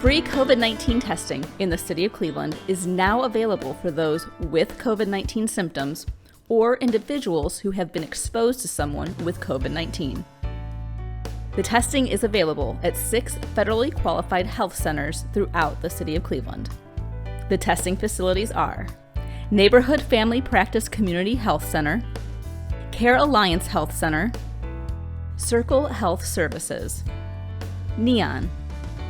Free COVID-19 testing in the city of Cleveland is now available for those with COVID-19 symptoms or individuals who have been exposed to someone with COVID-19. The testing is available at 6 federally qualified health centers throughout the city of Cleveland. The testing facilities are Neighborhood Family Practice Community Health Center, Care Alliance Health Center, Circle Health Services, Neon,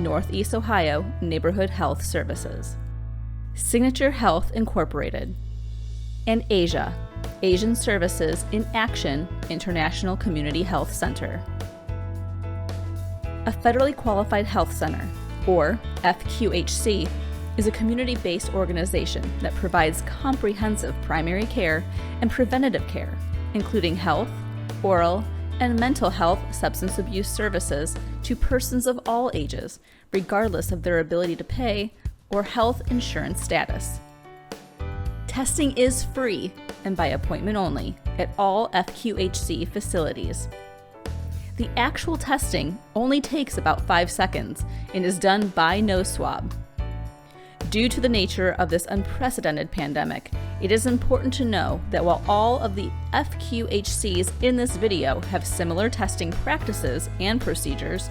Northeast Ohio Neighborhood Health Services, Signature Health Incorporated, and Asia, Asian Services in Action International Community Health Center. A federally qualified health center, or FQHC, is a community-based organization that provides comprehensive primary care and preventative care, including health, oral, and mental health substance abuse services to persons of all ages, regardless of their ability to pay or health insurance status. Testing is free and by appointment only at all FQHC facilities. The actual testing only takes about 5 seconds and is done by nose swab. Due to the nature of this unprecedented pandemic, it is important to know that while all of the FQHCs in this video have similar testing practices and procedures,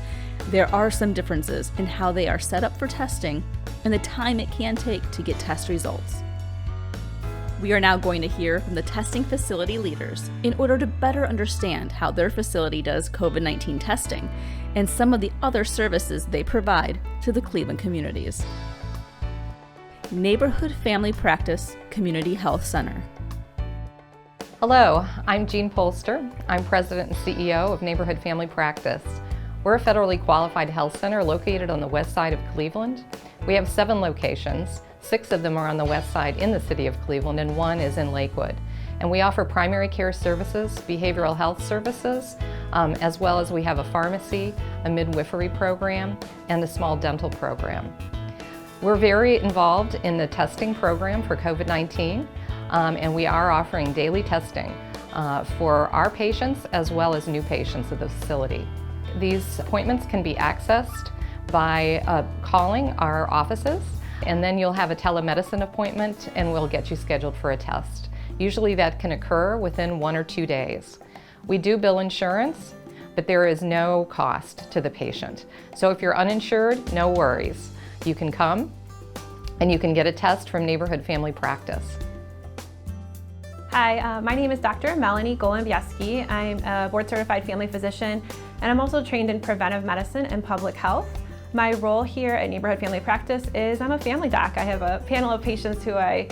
there are some differences in how they are set up for testing and the time it can take to get test results. We are now going to hear from the testing facility leaders in order to better understand how their facility does COVID-19 testing and some of the other services they provide to the Cleveland communities. Neighborhood Family Practice Community Health Center. Hello, I'm Jean Polster. I'm President and CEO of Neighborhood Family Practice. We're a federally qualified health center located on the west side of Cleveland. We have 7 locations. 6 of them are on the west side in the city of Cleveland and 1 is in Lakewood. And we offer primary care services, behavioral health services, as well as we have a pharmacy, a midwifery program, and a small dental program. We're very involved in the testing program for COVID-19, and we are offering daily testing for our patients as well as new patients at the facility. These appointments can be accessed by calling our offices, and then you'll have a telemedicine appointment and we'll get you scheduled for a test. Usually that can occur within 1 or 2 days. We do bill insurance, but there is no cost to the patient. So if you're uninsured, no worries. You can come and you can get a test from Neighborhood Family Practice. Hi, my name is Dr. Melanie Golubieski. I'm a board-certified family physician, and I'm also trained in preventive medicine and public health. My role here at Neighborhood Family Practice is I'm a family doc. I have a panel of patients who I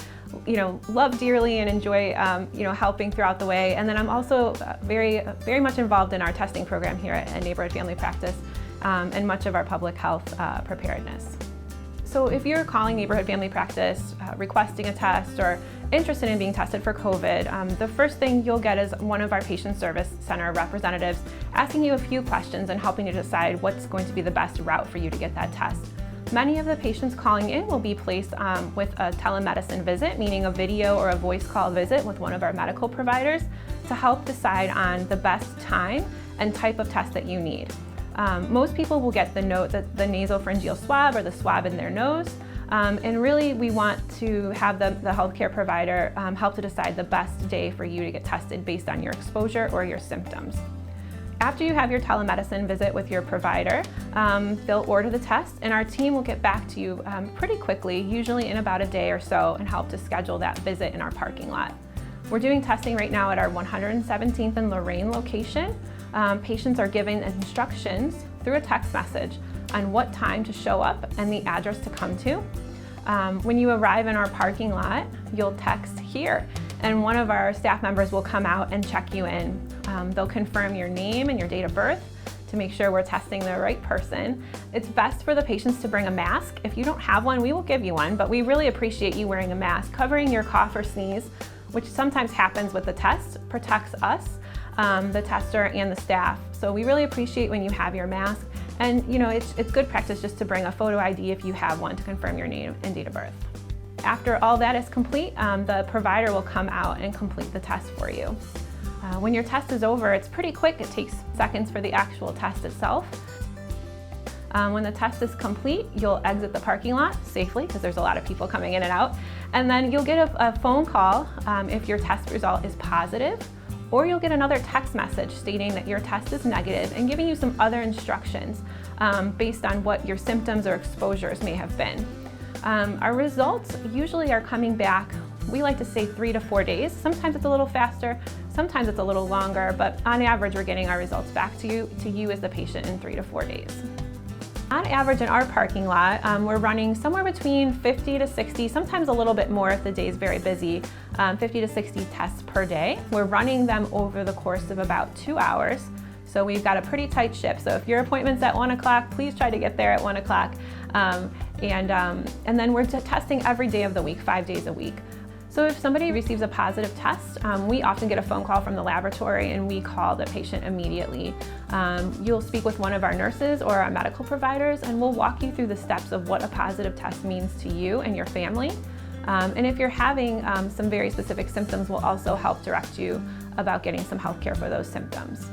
love dearly and enjoy helping throughout the way. And then I'm also very much involved in our testing program here at Neighborhood Family Practice and much of our public health preparedness. So if you're calling Neighborhood Family Practice, requesting a test or interested in being tested for COVID, the first thing you'll get is one of our patient service center representatives asking you a few questions and helping you decide what's going to be the best route for you to get that test. Many of the patients calling in will be placed with a telemedicine visit, meaning a video or a voice call visit with one of our medical providers to help decide on the best time and type of test that you need. Most people will get the note that the nasopharyngeal swab or the swab in their nose, and really we want to have the healthcare provider help to decide the best day for you to get tested based on your exposure or your symptoms. After you have your telemedicine visit with your provider, they'll order the test and our team will get back to you pretty quickly, usually in about a day or so, and help to schedule that visit in our parking lot. We're doing testing right now at our 117th and Lorraine location. Patients are given instructions through a text message on what time to show up and the address to come to. When you arrive in our parking lot, you'll text here, and one of our staff members will come out and check you in. They'll confirm your name and your date of birth to make sure we're testing the right person. It's best for the patients to bring a mask. If you don't have one, we will give you one, but we really appreciate you wearing a mask. Covering your cough or sneeze, which sometimes happens with the test, protects us, the tester and the staff. So we really appreciate when you have your mask. And it's good practice just to bring a photo ID if you have one to confirm your name and date of birth. After all that is complete, the provider will come out and complete the test for you. When your test is over, it's pretty quick. It takes seconds for the actual test itself. When the test is complete, you'll exit the parking lot safely because there's a lot of people coming in and out. And then you'll get a phone call if your test result is positive, or you'll get another text message stating that your test is negative and giving you some other instructions based on what your symptoms or exposures may have been. Our results usually are coming back, we like to say 3 to 4 days. Sometimes it's a little faster, sometimes it's a little longer, but on average we're getting our results back to you as the patient in 3 to 4 days. On average in our parking lot, we're running somewhere between 50 to 60, sometimes a little bit more if the day is very busy, 50 to 60 tests per day. We're running them over the course of about 2 hours. So we've got a pretty tight ship. So if your appointment's at 1 o'clock, please try to get there at 1 o'clock. And then we're testing every day of the week, 5 days a week. So if somebody receives a positive test, we often get a phone call from the laboratory and we call the patient immediately. You'll speak with one of our nurses or our medical providers and we'll walk you through the steps of what a positive test means to you and your family. And if you're having some very specific symptoms, we'll also help direct you about getting some health care for those symptoms.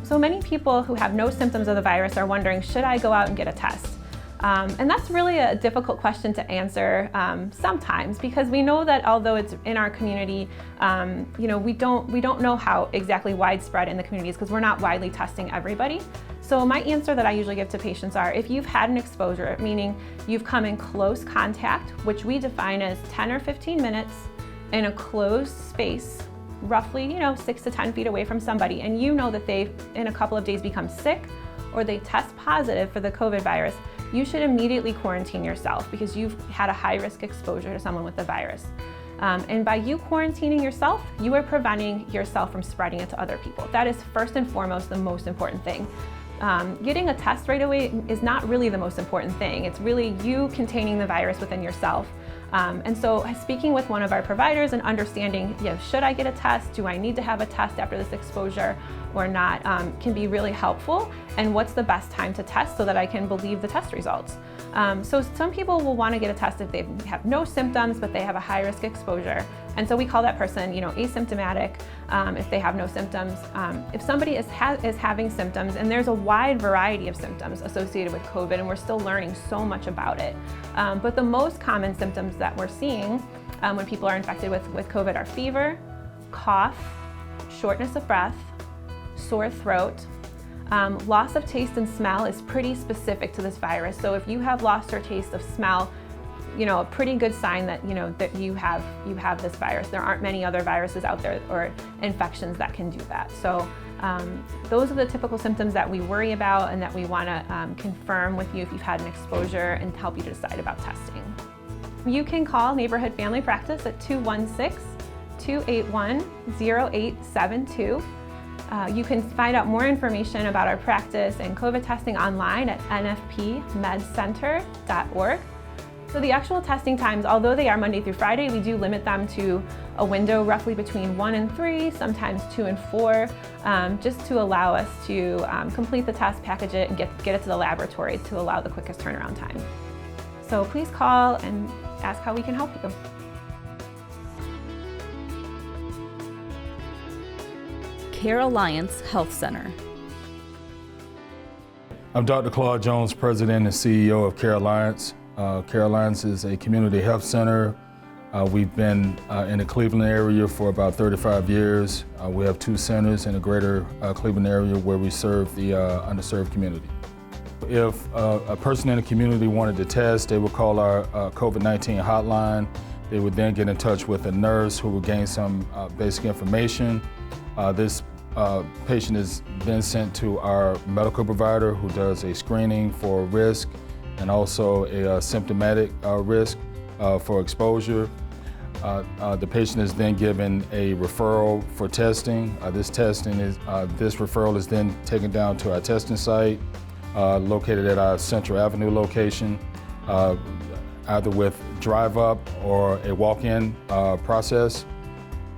So many people who have no symptoms of the virus are wondering, should I go out and get a test? And that's really a difficult question to answer sometimes because we know that although it's in our community, we don't know how exactly widespread in the community is because we're not widely testing everybody. So my answer that I usually give to patients are, if you've had an exposure, meaning you've come in close contact, which we define as 10 or 15 minutes in a closed space, roughly 6 to 10 feet away from somebody, and you know that they've in a couple of days become sick or they test positive for the COVID virus, you should immediately quarantine yourself because you've had a high-risk exposure to someone with the virus. And by you quarantining yourself, you are preventing yourself from spreading it to other people. That is first and foremost the most important thing. Getting a test right away is not really the most important thing. It's really you containing the virus within yourself. And so speaking with one of our providers and understanding, should I get a test? Do I need to have a test after this exposure or not, can be really helpful. And what's the best time to test so that I can believe the test results? So some people will want to get a test if they have no symptoms, but they have a high risk exposure. And so we call that person, asymptomatic if they have no symptoms. If somebody is having symptoms, and there's a wide variety of symptoms associated with COVID, and we're still learning so much about it. But the most common symptoms that we're seeing when people are infected with COVID are fever, cough, shortness of breath, sore throat. Loss of taste and smell is pretty specific to this virus. So if you have loss or taste of smell, a pretty good sign that that you have this virus. There aren't many other viruses out there or infections that can do that. So those are the typical symptoms that we worry about and that we want to confirm with you if you've had an exposure and help you to decide about testing. You can call Neighborhood Family Practice at 216-281-0872. You can find out more information about our practice and COVID testing online at nfpmedcenter.org. So the actual testing times, although they are Monday through Friday, we do limit them to a window roughly between 1 and 3, sometimes 2 and 4, just to allow us to complete the test, package it, and get it to the laboratory to allow the quickest turnaround time. So please call and ask how we can help you. Care Alliance Health Center. I'm Dr. Claude Jones, President and CEO of Care Alliance. Care Alliance is a community health center. We've been in the Cleveland area for about 35 years. We have 2 centers in the greater Cleveland area where we serve the underserved community. If a person in the community wanted to test, they would call our COVID-19 hotline. They would then get in touch with a nurse who would gain some basic information. This patient is then sent to our medical provider who does a screening for risk and also a symptomatic risk for exposure. The patient is then given a referral for testing. This referral is then taken down to our testing site located at our Central Avenue location, either with drive-up or a walk-in process.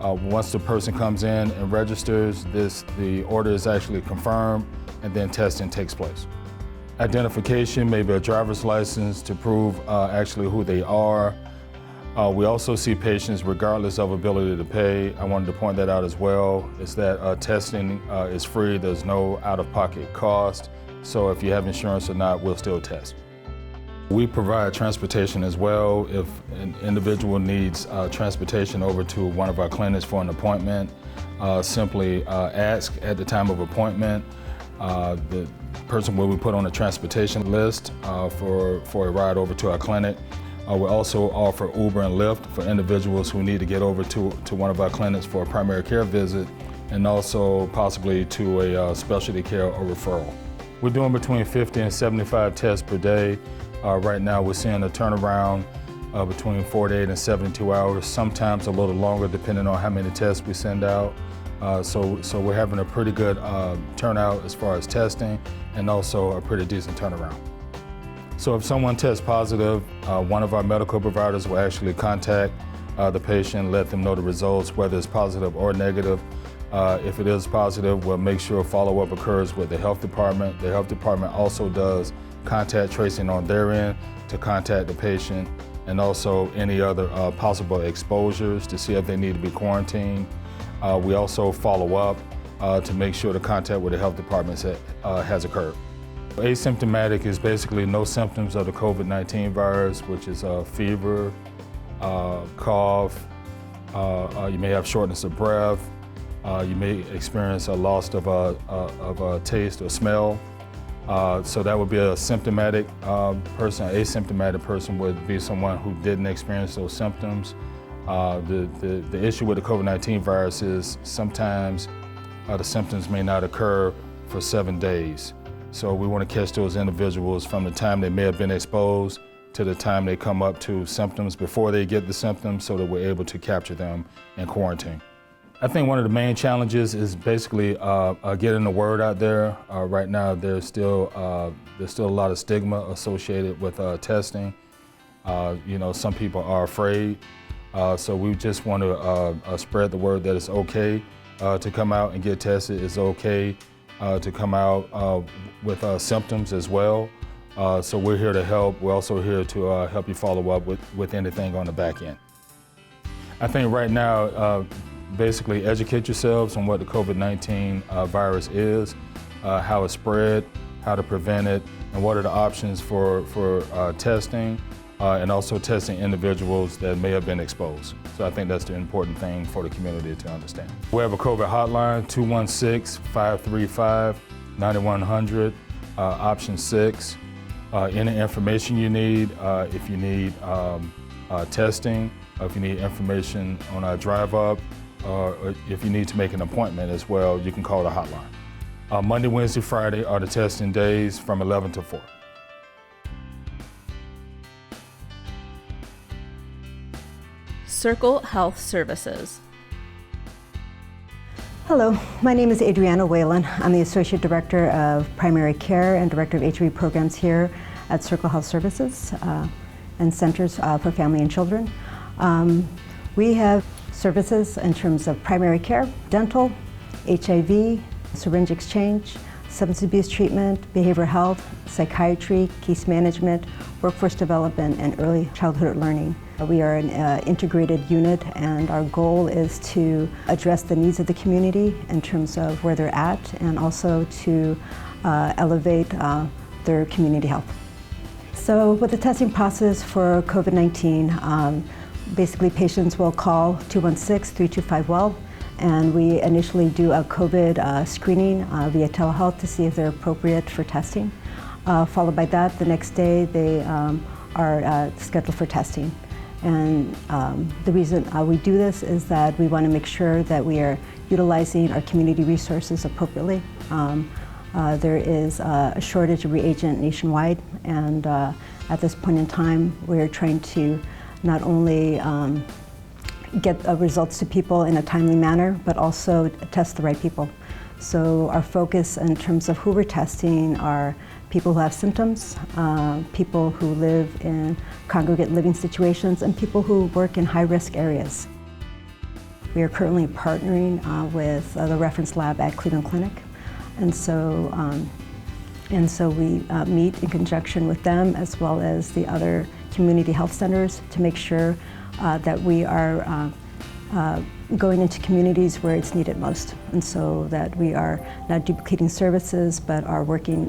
Once the person comes in and registers, the order is actually confirmed and then testing takes place. Identification, maybe a driver's license to prove actually who they are. We also see patients regardless of ability to pay. I wanted to point that out as well, is that testing is free. There's no out-of-pocket cost. So if you have insurance or not, we'll still test. We provide transportation as well. If an individual needs transportation over to one of our clinics for an appointment, simply ask at the time of appointment. The person will be put on a transportation list for a ride over to our clinic. We also offer Uber and Lyft for individuals who need to get over to one of our clinics for a primary care visit, and also possibly to a specialty care or referral. We're doing between 50 and 75 tests per day. Right now we're seeing a turnaround between 48 and 72 hours, sometimes a little longer depending on how many tests we send out. So we're having a pretty good turnout as far as testing, and also a pretty decent turnaround. So if someone tests positive, one of our medical providers will actually contact the patient, let them know the results, whether it's positive or negative. If it is positive, we'll make sure follow-up occurs with the health department. The health department also does contact tracing on their end to contact the patient, and also any other possible exposures to see if they need to be quarantined. We also follow up to make sure the contact with the health department has occurred. Asymptomatic is basically no symptoms of the COVID-19 virus, which is fever, cough, you may have shortness of breath, you may experience a loss of taste or smell. So that would be a symptomatic person. An asymptomatic person would be someone who didn't experience those symptoms. The issue with the COVID-19 virus is sometimes the symptoms may not occur for 7 days. So we want to catch those individuals from the time they may have been exposed to the time they come up to symptoms before they get the symptoms, so that we're able to capture them in quarantine. I think one of the main challenges is basically getting the word out there. Right now, there's still a lot of stigma associated with testing. Some people are afraid, so we just want to spread the word that it's okay to come out and get tested. It's okay to come out with symptoms as well. So we're here to help. We're also here to help you follow up with anything on the back end. I think right now, basically educate yourselves on what the COVID-19 virus is, how it's spread, how to prevent it, and what are the options for testing, and also testing individuals that may have been exposed. So I think that's the important thing for the community to understand. We have a COVID hotline, 216-535-9100, option 6. Any information you need, if you need testing, if you need information on our drive up, or if you need to make an appointment as well, you can call the hotline. Monday, Wednesday, Friday are the testing days from 11 to 4. Circle Health Services. Hello, my name is Adriana Whalen. I'm the Associate Director of Primary Care and Director of HIV Programs here at Circle Health Services and Centers for Family and Children. We have services in terms of primary care, dental, HIV, syringe exchange, substance abuse treatment, behavioral health, psychiatry, case management, workforce development, and early childhood learning. We are an integrated unit, and our goal is to address the needs of the community in terms of where they're at, and also to elevate their community health. So with the testing process for COVID-19, basically patients will call 216-325-WELL, and we initially do a COVID screening via telehealth to see if they're appropriate for testing. Followed by that, the next day they are scheduled for testing. And the reason we do this is that we want to make sure that we are utilizing our community resources appropriately. There is a shortage of reagent nationwide, and at this point in time, we're trying to not only get results to people in a timely manner, but also test the right people. So our focus in terms of who we're testing are people who have symptoms, people who live in congregate living situations, and people who work in high-risk areas. We are currently partnering with the reference lab at Cleveland Clinic, and so we meet in conjunction with them as well as the other community health centers to make sure that we are going into communities where it's needed most, and so that we are not duplicating services, but are working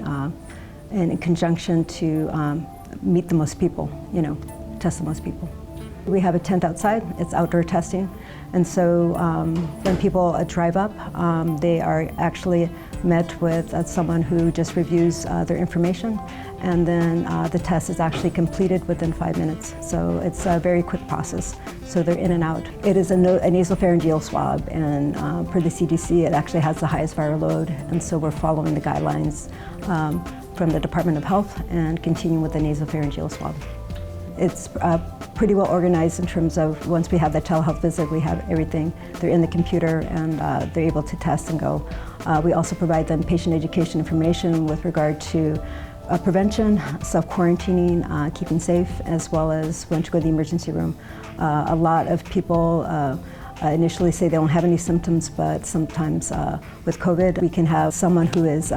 in conjunction to meet the most people, test the most people. We have a tent outside, it's outdoor testing, and so when people drive up, they are actually met with someone who just reviews their information, and then the test is actually completed within 5 minutes. So it's a very quick process. So they're in and out. It is a nasopharyngeal swab, and per the CDC, it actually has the highest viral load, and so we're following the guidelines from the Department of Health and continuing with the nasopharyngeal swab. It's pretty well organized in terms of once we have the telehealth visit, we have everything. They're in the computer and they're able to test and go. We also provide them patient education information with regard to prevention, self-quarantining, keeping safe, as well as when to go to the emergency room. A lot of people initially say they don't have any symptoms, but sometimes with COVID, we can have someone who is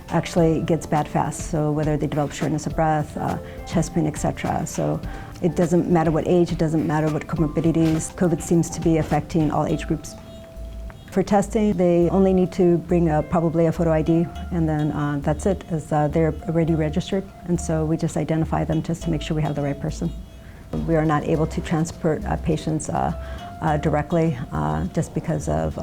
actually gets bad fast. So whether they develop shortness of breath, chest pain, etc. So it doesn't matter what age, it doesn't matter what comorbidities. COVID seems to be affecting all age groups. For testing, they only need to bring probably a photo ID, and then that's it, as they're already registered. And so we just identify them just to make sure we have the right person. We are not able to transport patients directly just because of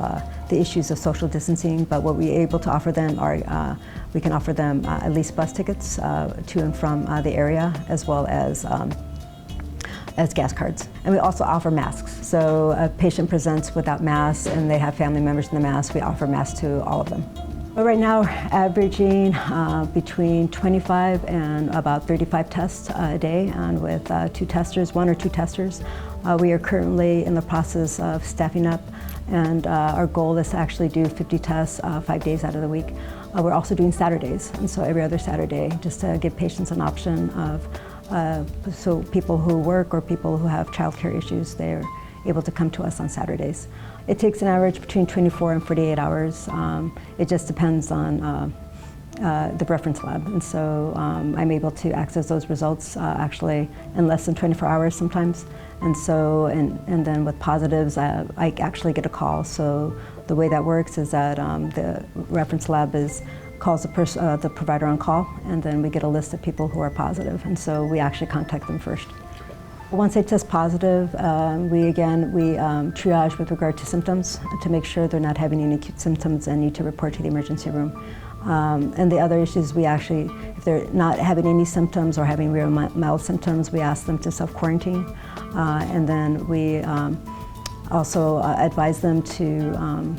the issues of social distancing, but what we're able to offer them are, we can offer them at least bus tickets to and from the area, as well as gas cards. And we also offer masks. So a patient presents without masks and they have family members in the mask, we offer masks to all of them. But right now, we're averaging between 25 and about 35 tests a day, and with 2 testers, 1 or 2 testers. We are currently in the process of staffing up, and our goal is to actually do 50 tests 5 days out of the week. We're also doing Saturdays, and so every other Saturday, just to give patients an option of, so people who work or people who have childcare issues, they're able to come to us on Saturdays. It takes an average between 24 and 48 hours. It just depends on the reference lab. And so I'm able to access those results actually in less than 24 hours sometimes. And so, and then with positives, I actually get a call. So the way that works is that the reference lab calls the provider on call, and then we get a list of people who are positive. And so we actually contact them first. Once they test positive, we triage with regard to symptoms to make sure they're not having any acute symptoms and need to report to the emergency room. And the other issues, we actually, if they're not having any symptoms or having real mild symptoms, we ask them to self-quarantine. And then we also advise them to,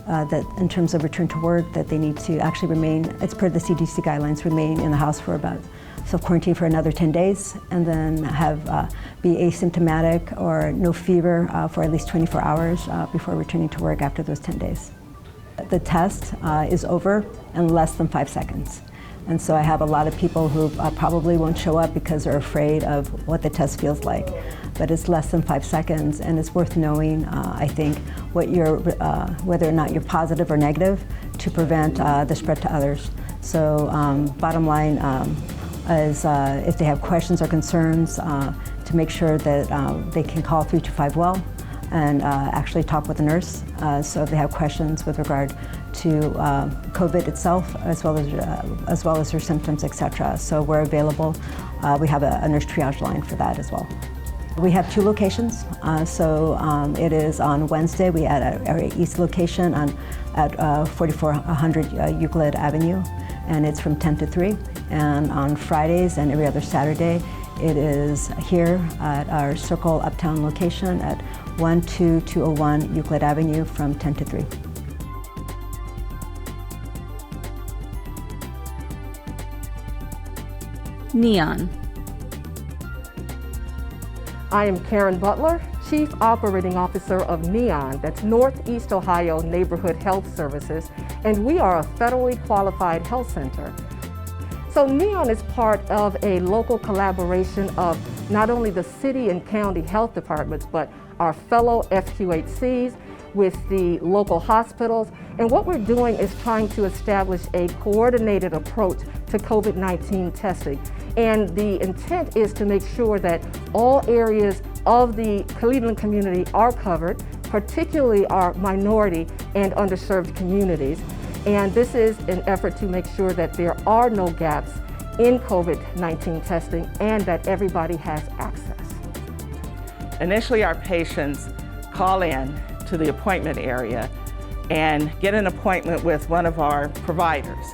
that in terms of return to work, that they need to actually remain, it's per the CDC guidelines, remain in the house for about self-quarantine for another 10 days, and then be asymptomatic or no fever for at least 24 hours before returning to work after those 10 days. The test is over in less than 5 seconds. And so I have a lot of people who probably won't show up because they're afraid of what the test feels like. But it's less than 5 seconds, and it's worth knowing, I think, whether or not you're positive or negative to prevent the spread to others. So bottom line, is if they have questions or concerns, to make sure that they can call 325-WELL and actually talk with the nurse. So if they have questions with regard to COVID itself, as well as their symptoms, etc. So we're available. We have a nurse triage line for that as well. We have 2 locations. It is on Wednesday. We at our east location at 4400 Euclid Avenue, and it's from 10 to 3. And on Fridays and every other Saturday, it is here at our Circle Uptown location at 12201 Euclid Avenue from 10 to 3. Neon. I am Karen Butler, Chief Operating Officer of NEON, that's Northeast Ohio Neighborhood Health Services, and we are a federally qualified health center. So NEON is part of a local collaboration of not only the city and county health departments, but our fellow FQHCs with the local hospitals. And what we're doing is trying to establish a coordinated approach to COVID-19 testing. And the intent is to make sure that all areas of the Cleveland community are covered, particularly our minority and underserved communities. And this is an effort to make sure that there are no gaps in COVID-19 testing and that everybody has access. Initially, our patients call in to the appointment area and get an appointment with one of our providers.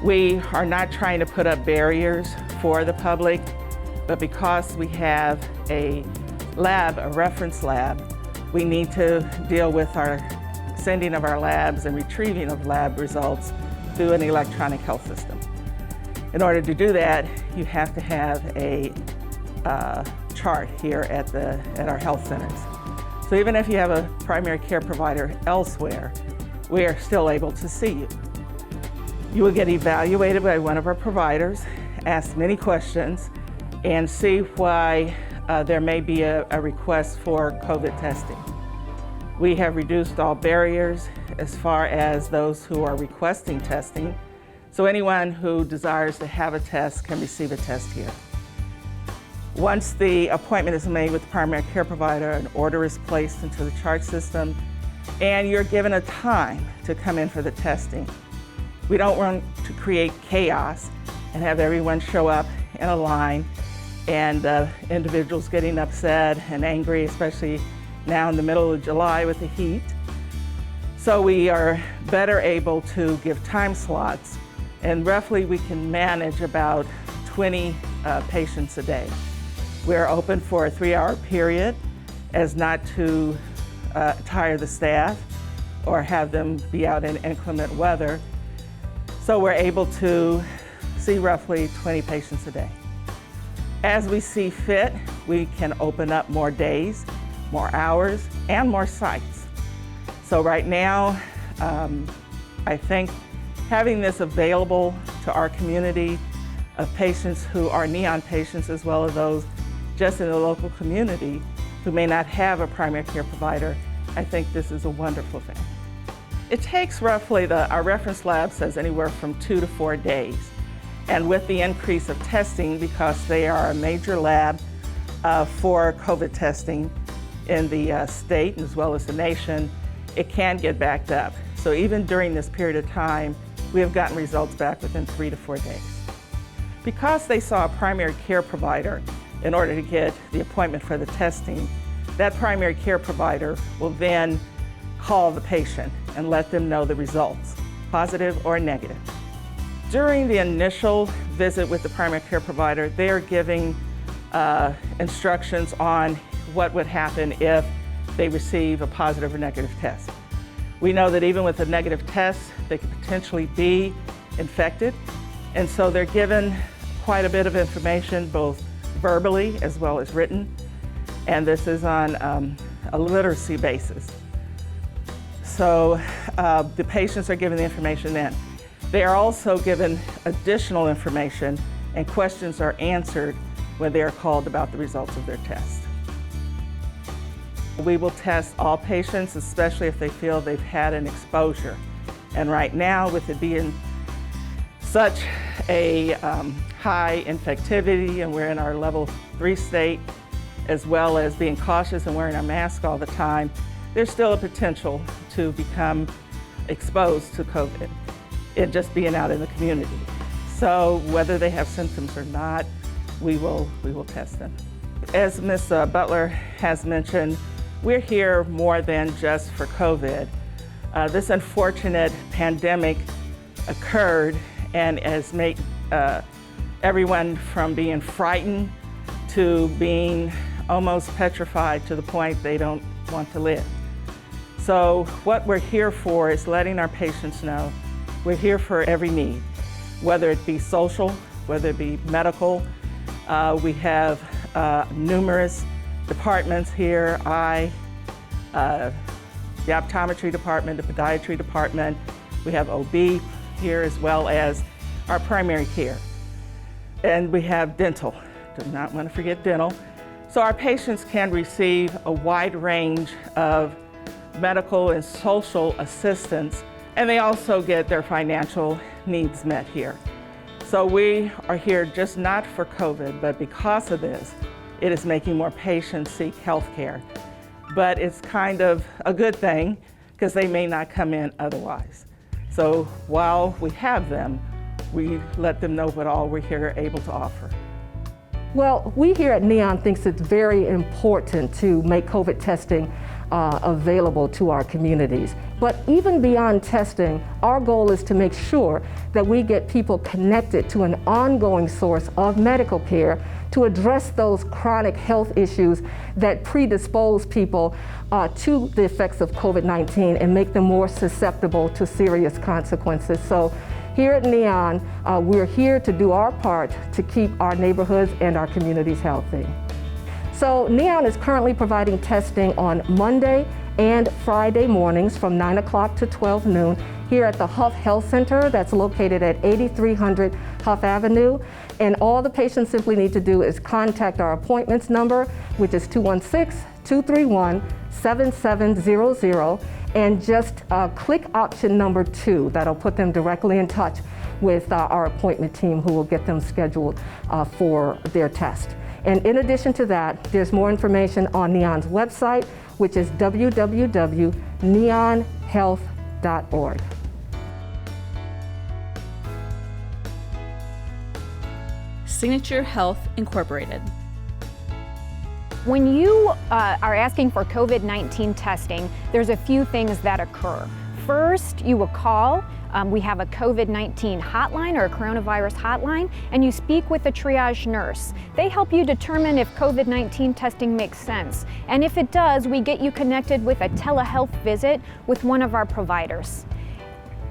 We are not trying to put up barriers for the public, but because we have a lab, a reference lab, we need to deal with our sending of our labs and retrieving of lab results through an electronic health system. In order to do that, you have to have a chart here at our health centers. So even if you have a primary care provider elsewhere, we are still able to see you. You will get evaluated by one of our providers, ask many questions, and see why there may be a request for COVID testing. We have reduced all barriers as far as those who are requesting testing, so anyone who desires to have a test can receive a test here. Once the appointment is made with the primary care provider, an order is placed into the chart system, and you're given a time to come in for the testing. We don't want to create chaos and have everyone show up in a line and individuals getting upset and angry, especially now in the middle of July with the heat. So we are better able to give time slots, and roughly we can manage about 20 patients a day. We're open for a 3-hour period as not to tire the staff or have them be out in inclement weather. So we're able to see roughly 20 patients a day. As we see fit, we can open up more days, more hours, and more sites. So right now, I think having this available to our community of patients who are NEON patients, as well as those just in the local community who may not have a primary care provider, I think this is a wonderful thing. It takes roughly, our reference lab says anywhere from 2 to 4 days. And with the increase of testing, because they are a major lab for COVID testing in the state as well as the nation, it can get backed up. So even during this period of time, we have gotten results back within 3 to 4 days. Because they saw a primary care provider in order to get the appointment for the testing, that primary care provider will then call the patient and let them know the results, positive or negative. During the initial visit with the primary care provider, they are giving instructions on what would happen if they receive a positive or negative test. We know that even with a negative test, they could potentially be infected, and so they're given quite a bit of information, both verbally as well as written, and this is on a literacy basis. So the patients are given the information then. They are also given additional information, and questions are answered when they are called about the results of their test. We will test all patients, especially if they feel they've had an exposure. And right now, with it being such a high infectivity, and we're in our level 3 state, as well as being cautious and wearing our mask all the time, there's still a potential to become exposed to COVID and just being out in the community. So whether they have symptoms or not, we will test them. As Ms. Butler has mentioned, we're here more than just for COVID. This unfortunate pandemic occurred and has made everyone from being frightened to being almost petrified to the point they don't want to live. So what we're here for is letting our patients know we're here for every need, whether it be social, whether it be medical. We have numerous departments here, the optometry department, the podiatry department. We have OB here, as well as our primary care. And we have dental. Do not want to forget dental. So our patients can receive a wide range of medical and social assistance, and they also get their financial needs met here. So we are here just not for COVID, but because of this, it is making more patients seek health care. but it's kind of a good thing because they may not come in otherwise. So while we have them, we let them know what all we're here able to offer. Well, we here at NEON thinks it's very important to make COVID testing available to our communities. But even beyond testing, our goal is to make sure that we get people connected to an ongoing source of medical care to address those chronic health issues that predispose people to the effects of COVID-19 and make them more susceptible to serious consequences. So here at NEON, we're here to do our part to keep our neighborhoods and our communities healthy. So NEON is currently providing testing on Monday and Friday mornings from 9 o'clock to 12 noon here at the Huff Health Center that's located at 8300 Huff Avenue. And all the patients simply need to do is contact our appointments number, which is 216-231-7700, and just click option number 2. That'll put them directly in touch with our appointment team who will get them scheduled for their test. And in addition to that, there's more information on NEON's website, which is www.neonhealth.org. Signature Health Incorporated. When you are asking for COVID-19 testing, there's a few things that occur. First, you will call. We have a COVID-19 hotline or a coronavirus hotline, and you speak with a triage nurse. They help you determine if COVID-19 testing makes sense. And if it does, we get you connected with a telehealth visit with one of our providers.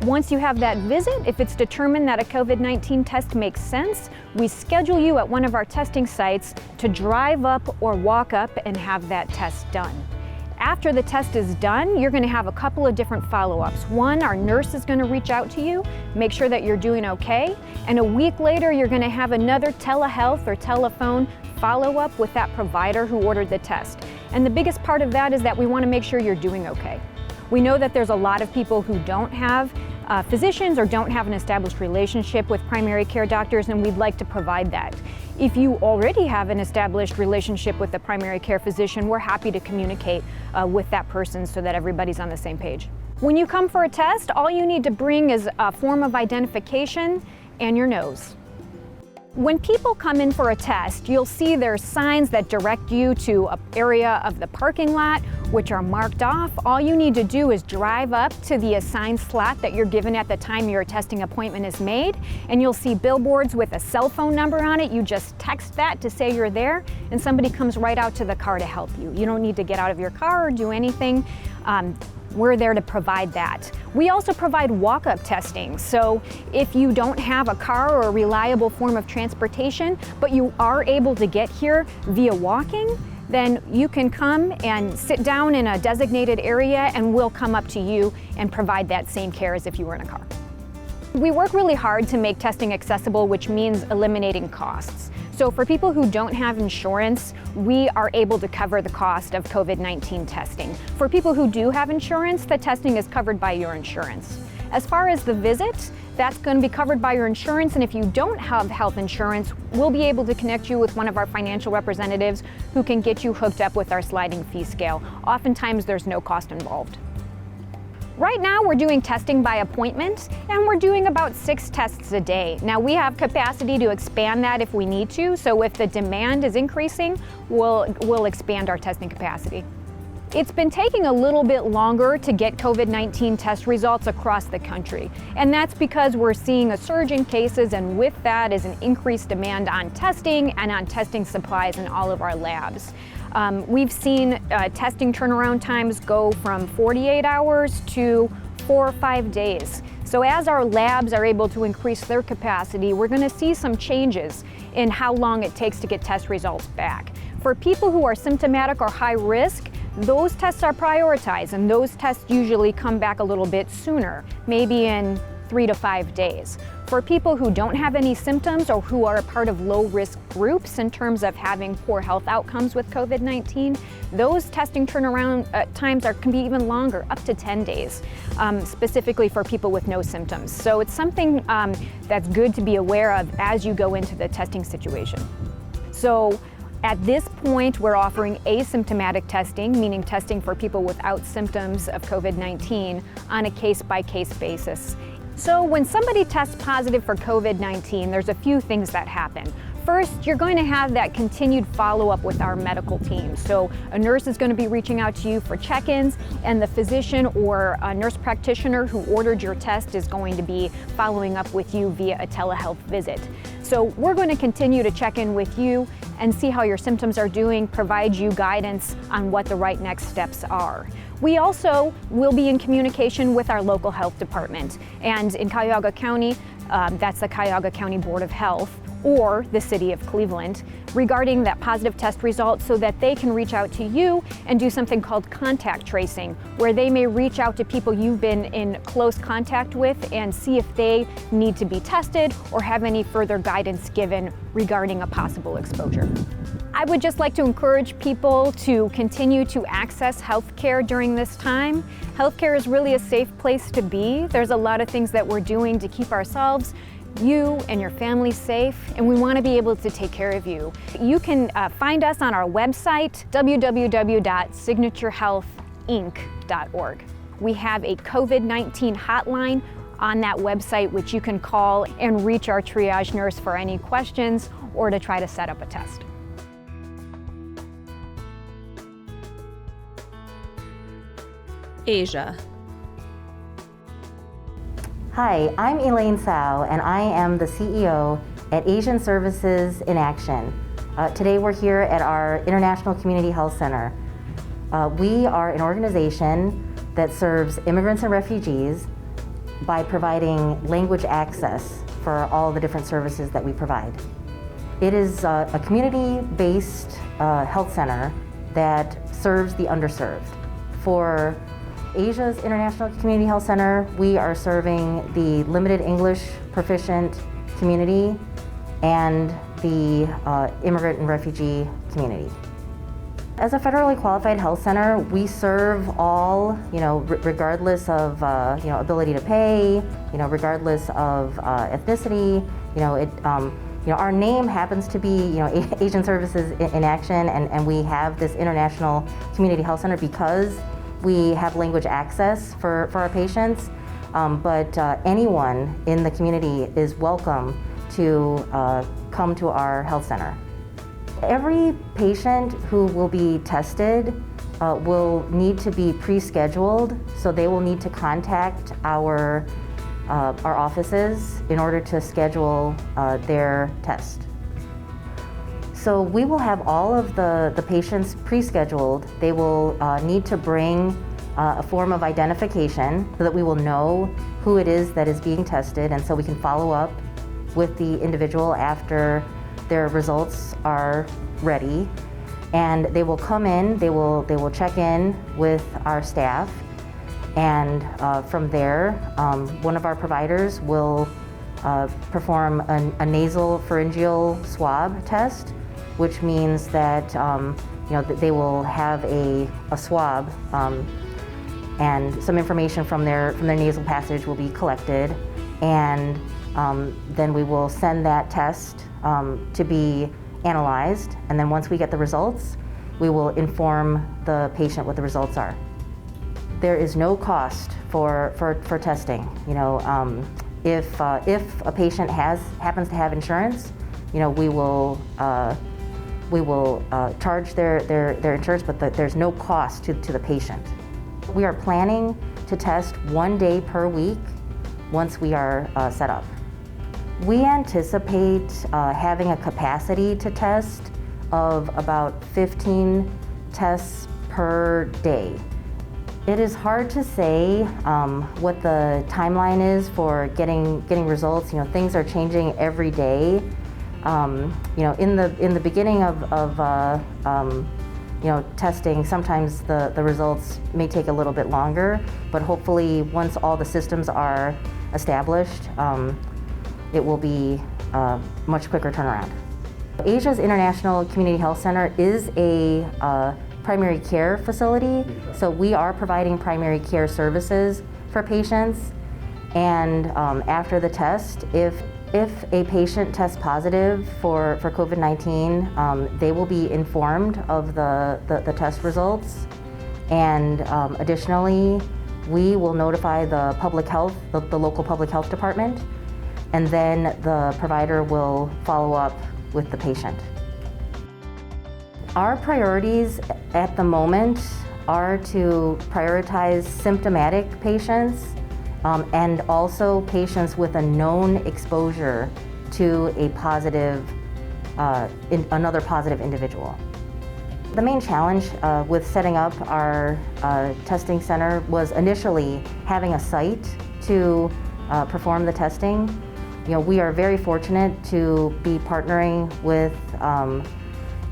Once you have that visit, if it's determined that a COVID-19 test makes sense, we schedule you at one of our testing sites to drive up or walk up and have that test done. After the test is done, you're going to have a couple of different follow-ups. One, our nurse is going to reach out to you, make sure that you're doing okay, and a week later you're going to have another telehealth or telephone follow-up with that provider who ordered the test. And the biggest part of that is that we want to make sure you're doing okay. We know that there's a lot of people who don't have physicians or don't have an established relationship with primary care doctors, and we'd like to provide that. If you already have an established relationship with a primary care physician, we're happy to communicate with that person so that everybody's on the same page. When you come for a test, all you need to bring is a form of identification and your nose. When people come in for a test, you'll see there's signs that direct you to an area of the parking lot, which are marked off. All you need to do is drive up to the assigned slot that you're given at the time your testing appointment is made, and you'll see billboards with a cell phone number on it. You just text that to say you're there, and somebody comes right out to the car to help you. You don't need to get out of your car or do anything. We're there to provide that. We also provide walk-up testing. So if you don't have a car or a reliable form of transportation, but you are able to get here via walking, then you can come and sit down in a designated area and we'll come up to you and provide that same care as if you were in a car. We work really hard to make testing accessible, which means eliminating costs. So for people who don't have insurance, we are able to cover the cost of COVID-19 testing. For people who do have insurance, the testing is covered by your insurance. As far as the visit, that's going to be covered by your insurance, and if you don't have health insurance, we'll be able to connect you with one of our financial representatives who can get you hooked up with our sliding fee scale. Oftentimes there's no cost involved. Right now we're doing testing by appointment, and we're doing about 6 tests a day. Now we have capacity to expand that if we need to, so if the demand is increasing, we'll expand our testing capacity. It's been taking a little bit longer to get COVID-19 test results across the country, and that's because we're seeing a surge in cases, and with that is an increased demand on testing and on testing supplies in all of our labs. We've seen testing turnaround times go from 48 hours to 4 or 5 days. So as our labs are able to increase their capacity, we're going to see some changes in how long it takes to get test results back. For people who are symptomatic or high risk, those tests are prioritized, and those tests usually come back a little bit sooner, maybe in 3 to 5 days. For people who don't have any symptoms or who are a part of low-risk groups in terms of having poor health outcomes with COVID-19, those testing turnaround times can be even longer, up to 10 days, specifically for people with no symptoms. So it's something that's good to be aware of as you go into the testing situation. So At this point, we're offering asymptomatic testing, meaning testing for people without symptoms of COVID-19 on a case-by-case basis. So when somebody tests positive for COVID-19, there's a few things that happen. First, you're going to have that continued follow-up with our medical team. So a nurse is going to be reaching out to you for check-ins, and the physician or a nurse practitioner who ordered your test is going to be following up with you via a telehealth visit. So we're going to continue to check in with you and see how your symptoms are doing, provide you guidance on what the right next steps are. We also will be in communication with our local health department, and in Cuyahoga County, that's the Cuyahoga County Board of Health, or the City of Cleveland, regarding that positive test result so that they can reach out to you and do something called contact tracing, where they may reach out to people you've been in close contact with and see if they need to be tested or have any further guidance given regarding a possible exposure. I would just like to encourage people to continue to access healthcare during this time. Healthcare is really a safe place to be. There's a lot of things that we're doing to keep ourselves, you and your family safe, and we want to be able to take care of you. You can find us on our website, www.signaturehealthinc.org. We have a COVID-19 hotline on that website which you can call and reach our triage nurse for any questions or to try to set up a test. Asia. Hi, I'm Elaine Tsao, and I am the CEO at Asian Services in Action. Today we're here at our International Community Health Center. We are an organization that serves immigrants and refugees by providing language access for all the different services that we provide. It is a community-based health center that serves the underserved. For Asia's International Community Health Center, we are serving the limited English proficient community and the immigrant and refugee community. As a federally qualified health center, we serve all, regardless of, ability to pay, regardless of ethnicity, our name happens to be, Asian Services in Action, and we have this International Community Health Center because we have language access for our patients, but anyone in the community is welcome to come to our health center. Every patient who will be tested will need to be pre-scheduled, so they will need to contact our offices in order to schedule their test. So we will have all of the patients pre-scheduled. They will need to bring a form of identification so that we will know who it is that is being tested, and so we can follow up with the individual after their results are ready. And they will come in, they will check in with our staff, and from there, one of our providers will perform a nasal pharyngeal swab test, which means that that they will have a swab, and some information from their nasal passage will be collected, and then we will send that test to be analyzed, and then once we get the results, we will inform the patient what the results are. There is no cost for testing. If a patient happens to have insurance, we will charge their insurance, but there's no cost to the patient. We are planning to test 1 day per week once we are set up. We anticipate having a capacity to test of about 15 tests per day. It is hard to say what the timeline is for getting results. Things are changing every day. In the beginning of testing, sometimes the results may take a little bit longer, but hopefully once all the systems are established, it will be a much quicker turnaround. Asia's International Community Health Center is a primary care facility, so we are providing primary care services for patients, and after the test, if If a patient tests positive for COVID-19, they will be informed of the test results. And additionally, we will notify the public health, the local public health department, and then the provider will follow up with the patient. Our priorities at the moment are to prioritize symptomatic patients and also patients with a known exposure to a positive, another positive individual. The main challenge with setting up our testing center was initially having a site to perform the testing. You know, we are very fortunate to be partnering with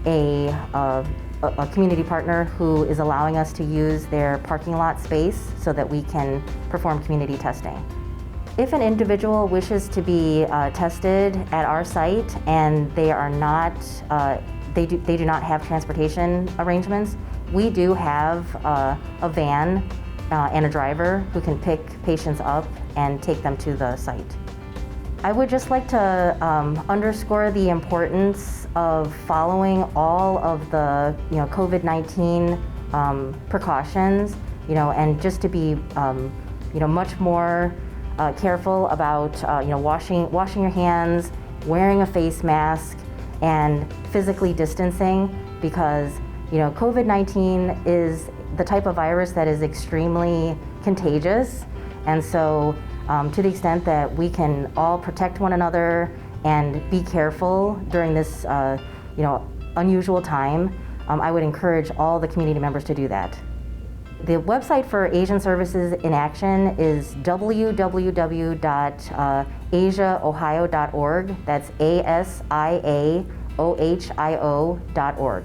a community partner who is allowing us to use their parking lot space so that we can perform community testing. If an individual wishes to be tested at our site and they are not, they do not have transportation arrangements, we do have a van and a driver who can pick patients up and take them to the site. I would just like to underscore the importance of following all of the COVID-19 precautions, and just to be much more careful about washing your hands, wearing a face mask, and physically distancing, because COVID-19 is the type of virus that is extremely contagious, and so to the extent that we can all protect one another and be careful during this unusual time, I would encourage all the community members to do that. The website for Asian Services in Action is www.asiaohio.org. That's ASIAOHIO.org.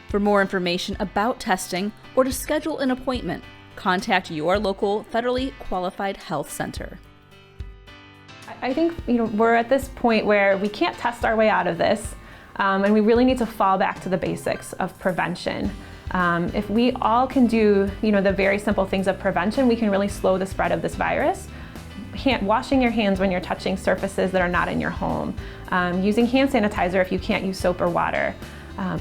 For more information about testing or to schedule an appointment, contact your local federally qualified health center. I think we're at this point where we can't test our way out of this, and we really need to fall back to the basics of prevention. If we all can do the very simple things of prevention, we can really slow the spread of this virus. Washing your hands when you're touching surfaces that are not in your home, using hand sanitizer if you can't use soap or water,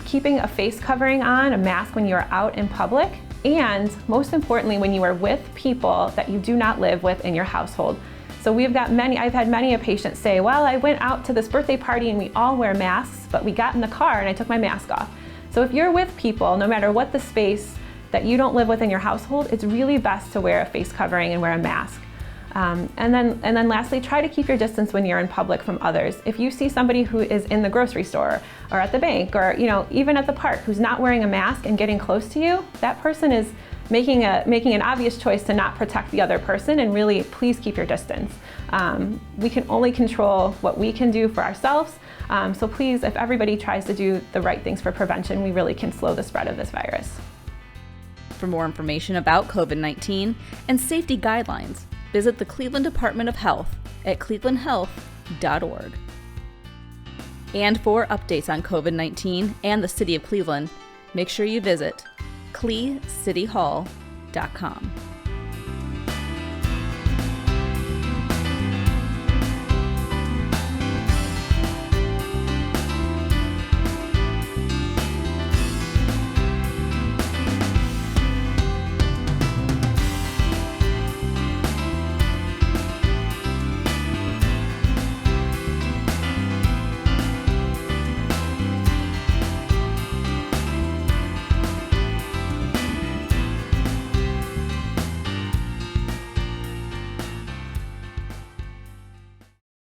keeping a face covering on, a mask when you're out in public, and most importantly, when you are with people that you do not live with in your household. So I've had many a patient say, well, I went out to this birthday party and we all wear masks, but we got in the car and I took my mask off. So if you're with people, no matter what the space, that you don't live with in your household, it's really best to wear a face covering and wear a mask. And then lastly, try to keep your distance when you're in public from others. If you see somebody who is in the grocery store or at the bank or even at the park who's not wearing a mask and getting close to you, that person is making an obvious choice to not protect the other person, and really please keep your distance. We can only control what we can do for ourselves. So please, if everybody tries to do the right things for prevention, we really can slow the spread of this virus. For more information about COVID-19 and safety guidelines, visit the Cleveland Department of Health at clevelandhealth.org. And for updates on COVID-19 and the City of Cleveland, make sure you visit clecityhall.com.